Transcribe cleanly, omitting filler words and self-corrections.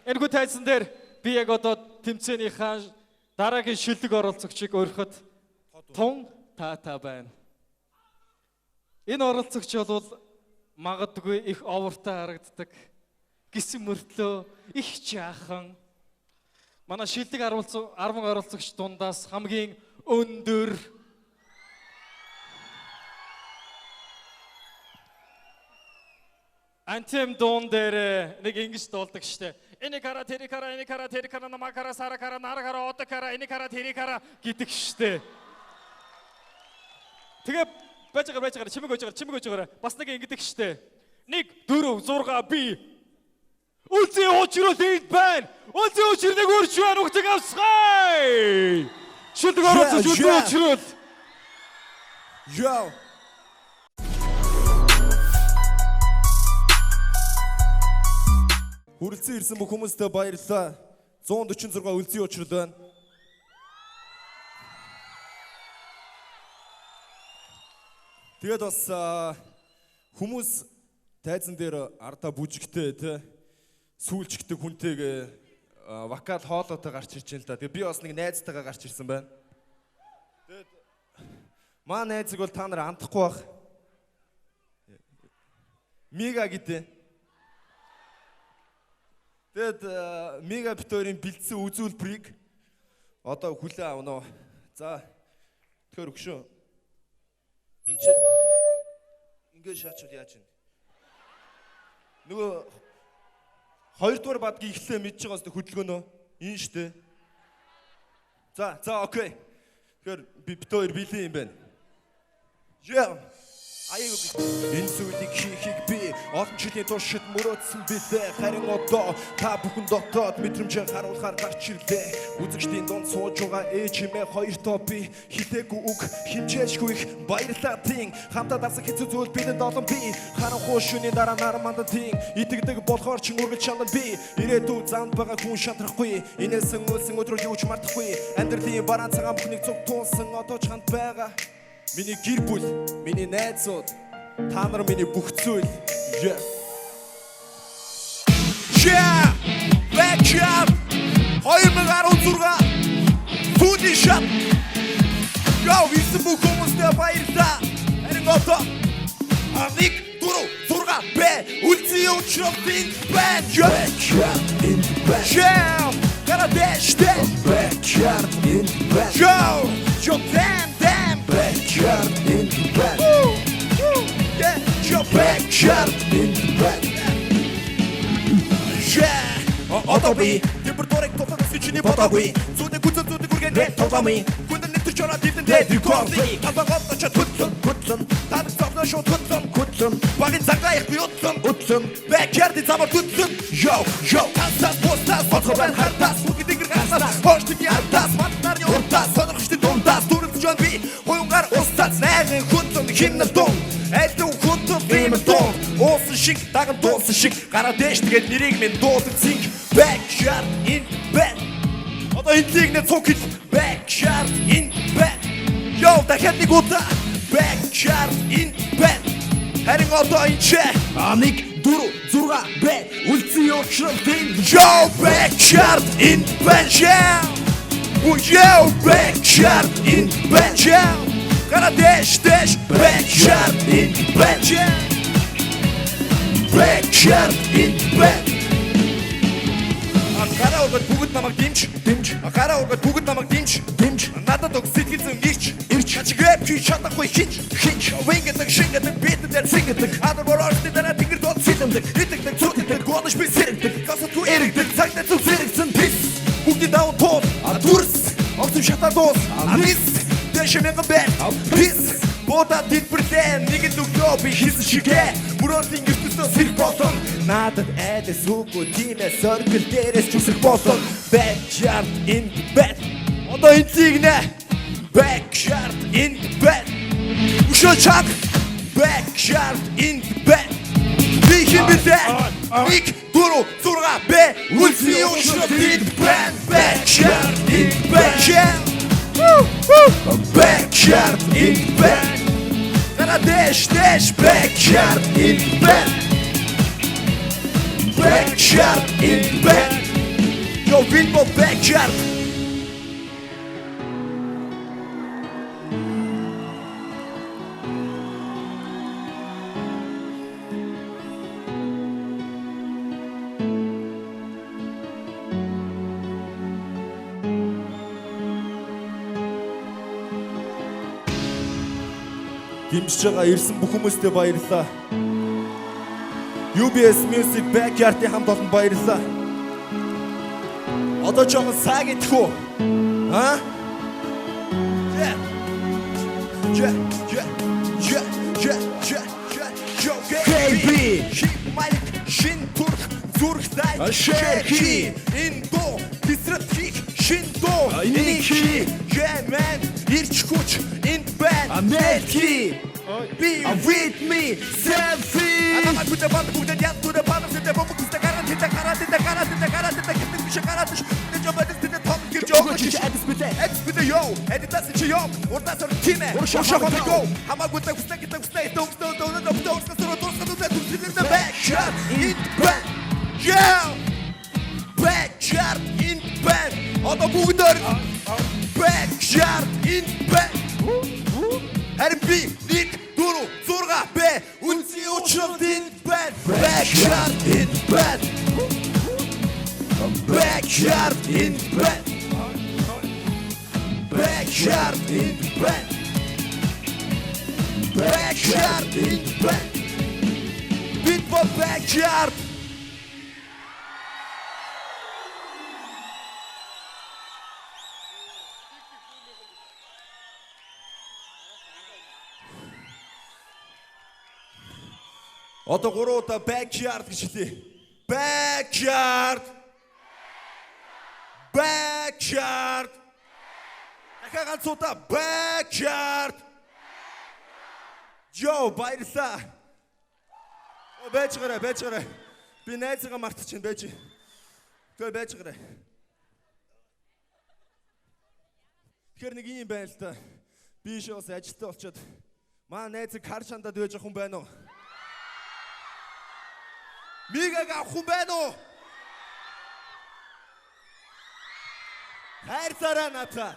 Энэхүү тайзан дээр би яг одоо тэмцээнийхаа дараагийн шилдэг оролцогчийг өргөхөд тун та байна. Энэ оролцогч бол магадгүй их овортой харагддаг. Гисэн мөртлөө их жаахан. Манай шилдэг 10 оролцогч дундаас хамгийн өндөр. Антем дуун дээр нэг ингэж дуулдаг штэ. Эникара терикара намакара саракара наракара отакара эникара терикара гэдэг штэ. Тэгээ байж байгаа чимэг ойж байгаа. Бас нэг ингэдэг штэ. 1 4 6 би. Үлзий уучрал энд байна. Үлзий уучрыг өрч байна үгтэг авсгай. Шилдэг оролцож уучрал. Yo. Хүрэлцэн ирсэн бүх хүмүүстээ баярлалаа. 146 үлзий уучрал байна. Тэгээд бас хүмүүс тайзан дээр ардаа бүжигтэй те сүүлчгдэг хүнтэйгээ вокал хоолойтой гарч ирж байна л да. Тэгээд би бас нэг найзтайгаа гарч ирсэн байна. Тэгээд маа найзыг бол та нар андахгүй бах. Мега гэдэг. Тэгээд мега битүүрийн бэлдсэн үзүүлбэрийг одоо хүлээн авна уу. За тэгэхээр өгшөө. Энд ингэж шаачвал яаж вэ? Нөгөө 2 дугаар бадгийг ихлээ мэдж байгаа зү хөдөлгөөнөө энэ штэ. За окей. Тэгэхээр би битүүр билээ юм байна. Yeah. Энэ зүйлийг хийхийг би олон жилийн туршид мөрөөдсөн билээ. Харин одоо та бүхэн дотоод мэдрэмжээ харуулахаар гарч ирлээ. Үзэгчдийн дунд сууж байгаа ээжимээ хоёр тоо би хилээгүй үг хэмжээшгүй их баярлалаа тийм. Хамтаа дасах хэцүү зүйл бидэнд олон би. Харанхуй шөнийн дараа нараманда тийм. Итгэдэг болохоор ч үргэлж шандан би. Ирээдүйд занд байгаа хүн шатрахгүй. Инээсэн үлсэн өдрөө юу ч мартахгүй. Амьдралын бараан цагаан бүхнийг зүг тунсан одоо ч ханд байгаа. Миний гэр бүл, миний найзууд, та нар миний бүх зүйл. Yeah. Yeah! Back up! 2016 Түүний шат! Яа, вийсэн бүх хүмүүстээ баярлалаа. Харин одоо 1 4 6 б үлзий уучрал энэ банд. Back up in the band. Yeah! Gotta dash dash. Back up in the band. Yo, damn. Backyard in the back. Yeah, your backyard in the back. Yeah, autobi. Temperaturak toplum sütçünü potabi. Sude kutsun kurgen red toplami. Kundan ne tuşana dipten de rekordi. Kalban kaptaça tutsun. Tadı safna şu tutsun. Bakın saklayık bir utsun. Backyard'ı zaman tutsun. Yo, kansas postas. Fotoğrafın hartas. Bugün digir kansas. Hoştuk yartas. Matlar yortas. Sanır kıştı dondas. Durun can bir. Oyunlar ostaz. Nägen kutsun. Kimler don. Әлдүү хүнтэн бимэн дон. Уусан шиг даган дуусан шиг гараа дээш тэгээд нэрийг минь дуудаг цинг. Backyard in bed. Одоо энэнийг нэ цогт backyard in bed. Yo дахиад нэг удаа backyard in bed. Харин одоо энэ 1 4 6 б үлзий уучрал энэ. Yo backyard in bed. Yo backyard in bed. Gotta dash, backyard in bed. Backyard in bed. Акара огт бүгд намайг димж. Акара огт бүгд намайг димж. Надад ог сэтгэлзэн ирч. Хачгэп чи чадахгүй хинч. Вингэдэг шингэдэг битдэр сингэдэг. Адар борорсны дараа тэнгэр дот сэлэмдэг. Итгэдэг цутдаг голш би сэрэгдэг. Гасатгүй эрэгдэг. Цагтаа зүг сэрэгсэн пис. Бүгд даун тоо. Адурс. Огт шатадос. Арис. Дэшэмэн бэт. Пис. Бота дипртэн нэг дүгнөө би хийсэн шигэ. Мөрөөдлийн ертөстөө сэрх болсон. Надад айдас үгүй тиймээс оргил дээрээс чүсэх болсон. Backyard in the bed. Одоо энцгийг нэ. Backyard in the bed. Ушоо чад. Backyard in the bed. Би хин битэ. 1 4 6 б үлзий уучрал энэ band. Backyard in the bed. Backyard in bed. Gotta dash, backyard in bed. Backyard in bed. Yo, Billboard Backyard. Дэмжиж байгаа ирсэн бүх хүмүүстээ баярлалаа. UBS Music Backyard-ийн хамт олон баярлалаа. Одоо жоохон цаг идэх үү? Аа? Yeah. KB Майк шин турх зүрхтэй шэрхи индо бисрэтхик шин доо инхи жэмэн ирч хүч энд бэн амэлхи be with me selfie I'm put the band put the dance to the band to the book the garant the give joke expect yo and that's it yo or that's our team or show on the go I'm a good stay don't the backyard in band yeah backyard in band on the booger backyard in band Harbi dik duru zurga be unsi uçum din ben backyard in bed backyard in bed backyard in bed backyard in bed bit for backyard Одоо 3 удаа backyard гэж хэлье. Backyard. Backyard. Дахиад ганц удаа backyard. Yo, баярлалаа. Бэжгэрэ. Би найзгаа мартчихин бэж. Тэгвэл бэжгэрэ. Тэгэхээр нэг юм байна л да. Би шоос ажилтаа болчиход маа найзыг хар шандаад байж ах хүн байна уу? Мигаг авах хүн байна уу? Хайр цараа надаа.